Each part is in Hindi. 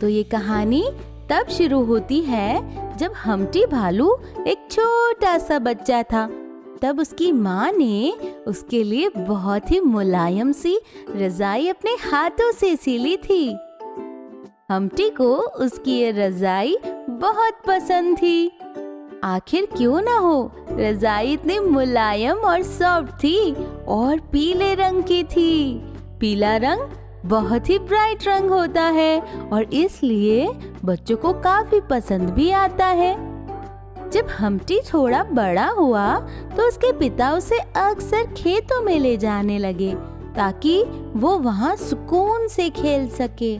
तो ये कहानी तब शुरू होती है जब हम्टी भालू एक छोटा सा बच्चा था। तब उसकी माँ ने उसके लिए बहुत ही मुलायम सी रजाई अपने हाथों से सिली थी। हम्टी को उसकी ये रजाई बहुत पसंद थी। आखिर क्यों ना हो, रजाई इतनी मुलायम और सॉफ्ट थी और पीले रंग की थी। पीला रंग बहुत ही ब्राइट रंग होता है और इसलिए बच्चों को काफी पसंद भी आता है। जब हम्टी थोड़ा बड़ा हुआ तो उसके पिता उसे अक्सर खेतों में ले जाने लगे ताकि वो वहाँ सुकून से खेल सके।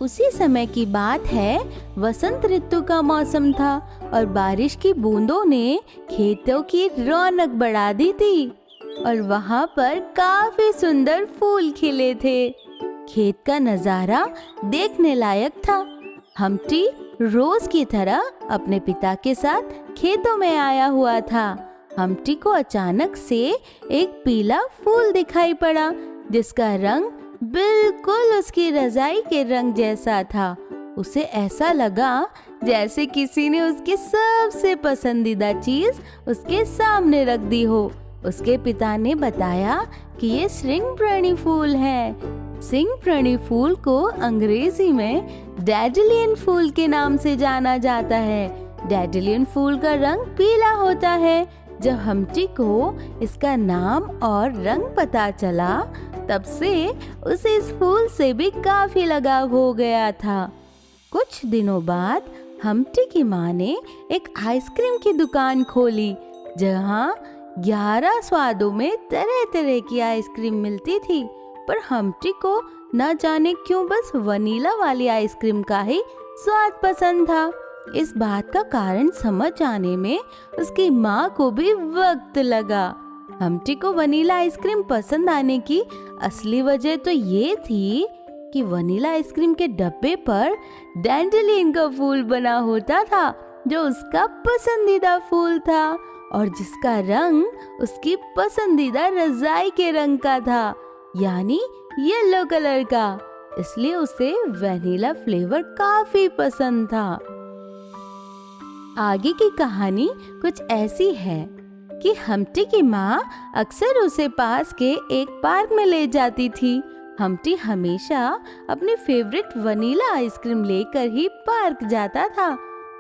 उसी समय की बात है, वसंत ऋतु का मौसम था और बारिश की बूंदों ने खेतों की रौनक बढ़ा दी थी और वहाँ पर काफी सुंदर फूल खिले थे। खेत का नजारा देखने लायक था। हम्टी रोज की तरह अपने पिता के साथ खेतों में आया हुआ था। हम्टी को अचानक से एक पीला फूल दिखाई पड़ा जिसका रंग बिल्कुल उसकी रजाई के रंग जैसा था। उसे ऐसा लगा जैसे किसी ने उसकी सबसे पसंदीदा चीज उसके सामने रख दी हो। उसके पिता ने बताया कि ये श्रृंगप्राणी फूल है। श्रृंगप्राणी फूल को अंग्रेजी में डैडेलियन फूल के नाम से जाना जाता है। डैडेलियन फूल का रंग पीला होता है। जब हम्टी को इसका नाम और रंग पता चला तब से उसे इस फूल से भी काफी लगाव हो गया था। कुछ दिनों बाद हम्टी की माँ ने एक आइसक्रीम की दुकान खोली जहाँ 11 स्वादों में तरह तरह की आइसक्रीम मिलती थी, पर हम्टी को न जाने क्यों बस वनीला वाली आइसक्रीम का ही स्वाद पसंद था। इस बात का कारण समझ आने में उसकी माँ को भी वक्त लगा। हम्टी को वनीला आइसक्रीम पसंद आने की असली वजह तो ये थी कि वनीला आइसक्रीम के डब्बे पर डैंडेलियन का फूल बना होता था जो उसका पसंदीदा फूल था और जिसका रंग उसकी पसंदीदा रजाई के रंग का था, यानी येलो कलर का। इसलिए उसे वनीला फ्लेवर काफी पसंद था। आगे की कहानी कुछ ऐसी है कि हम्टी की माँ अक्सर उसे पास के एक पार्क में ले जाती थी। हम्टी हमेशा अपनी फेवरेट वनीला आइसक्रीम लेकर ही पार्क जाता था।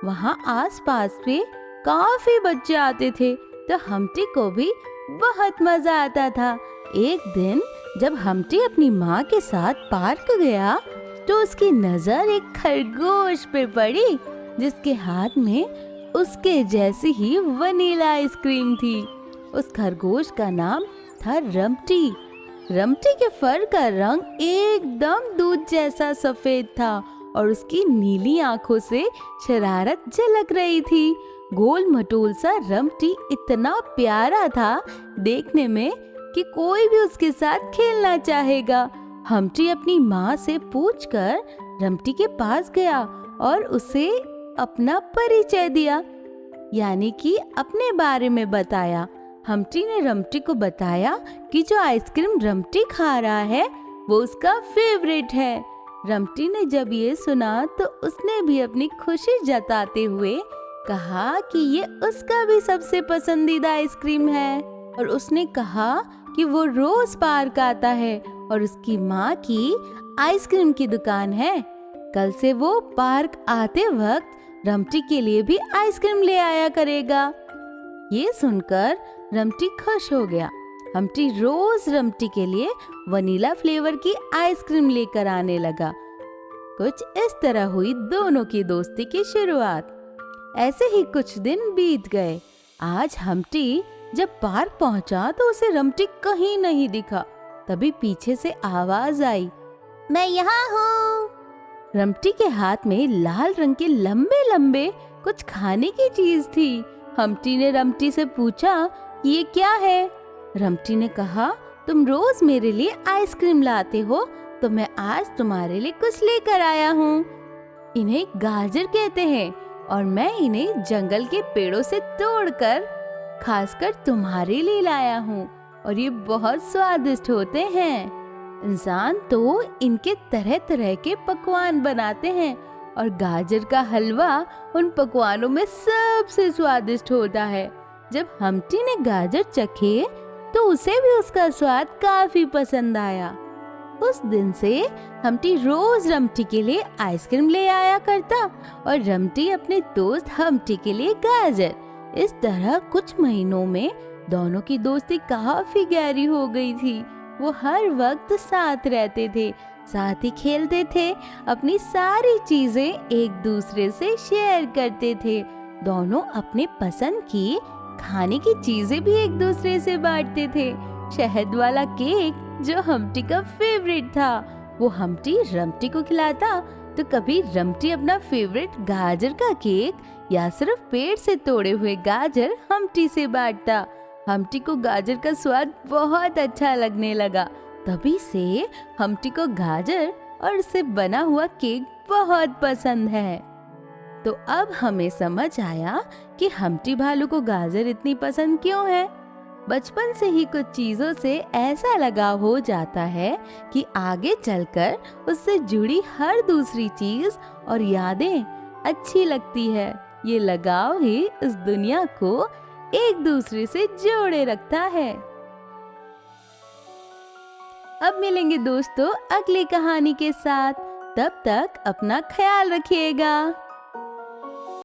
वहाँ आसपास पे काफी बच्चे आते थे तो हम्टी को भी बहुत मजा आता था। एक दिन जब हम्टी अपनी माँ के साथ पार्क गया तो उसकी नजर एक खरगोश पे पड़ी जिसके हाथ में उसके जैसी ही वनीला आइसक्रीम थी। उस खरगोश का नाम था रम्टी। रम्टी के फर का रंग एकदम दूध जैसा सफेद था और उसकी नीली आंखों से शरारत झलक रही थी। गोल मटोल सा रम्टी इतना प्यारा था देखने में कि कोई भी उसके साथ खेलना चाहेगा। हम्टी अपनी माँ से पूछकर रम्टी के पास गया और उसे अपना परिचय दिया, यानी कि अपने बारे में बताया। हम्टी ने रम्टी को बताया कि जो आइसक्रीम रम्टी खा रहा है वो उसका फेवरेट है। रम्टी ने जब ये सुना तो उसने भी अपनी खुशी जताते हुए कहा कि ये उसका भी सबसे पसंदीदा आइसक्रीम है और उसने कहा कि वो रोज पार्क आता है और उसकी माँ की आइसक्रीम की दुकान है। कल से वो पार्क आते वक्त रम्टी के लिए भी आइसक्रीम ले आया करेगा। ये सुनकर रम्टी खुश हो गया। हम्टी रोज रम्टी के लिए वनीला फ्लेवर की आइसक्रीम लेकर आने लगा। कुछ इस तरह हुई दोनों की दोस्ती की शुरुआत। ऐसे ही कुछ दिन बीत गए। आज हम्टी जब पार्क पहुंचा तो उसे रम्टी कहीं नहीं दिखा। तभी पीछे से आवाज आई, मैं यहाँ हूँ। रम्टी के हाथ में लाल रंग के लंबे लंबे कुछ खाने की चीज थी। हम्टी ने रम्टी से पूछा, ये क्या है? रम्टी ने कहा, तुम रोज मेरे लिए आइसक्रीम लाते हो तो मैं आज तुम्हारे लिए कुछ लेकर आया हूँ। इन्हें गाजर कहते हैं और मैं इन्हें जंगल के पेड़ों से तोड़कर खासकर तुम्हारे लिए लाया हूँ और ये बहुत स्वादिष्ट होते हैं। इंसान तो इनके तरह तरह के पकवान बनाते हैं और गाजर का हलवा उन पकवानों में सबसे स्वादिष्ट होता है। जब हम्टी ने गाजर चखे तो उसे भी उसका स्वाद काफी पसंद आया। उस दिन से हम्टी रोज रम्टी के लिए आइसक्रीम ले आया करता और रम्टी अपने दोस्त हम्टी के लिए गाजर। इस तरह कुछ महीनों में दोनों की दोस्ती काफी गहरी हो गई थी। वो हर वक्त साथ रहते थे, साथ ही खेलते थे, अपनी सारी चीजें एक दूसरे से शेयर करते थे। दोनों अपने पसंद की खाने की चीजें भी एक दूसरे से बांटते थे। शहद वाला केक जो हम्टी का फेवरेट था, वो हम्टी रम्टी को खिलाता, तो कभी रम्टी अपना फेवरेट गाजर का केक या सिर्फ पेड़ से तोड़े हुए गाजर हम्टी से बांटता। हम्टी को गाजर का स्वाद बहुत अच्छा लगने लगा। तभी से हम्टी को गाजर और उससे बना हुआ केक बहुत पसंद है। तो अब हमें समझ आया कि हम्टी भालू को गाजर इतनी पसंद क्यों है। बचपन से ही कुछ चीजों से ऐसा लगाव हो जाता है कि आगे चलकर उससे जुड़ी हर दूसरी चीज और यादें अच्छी लगती है। ये लगाव ही इस दुनिया को एक दूसरे से जोड़े रखता है। अब मिलेंगे दोस्तों अगली कहानी के साथ। तब तक अपना ख्याल रखिएगा।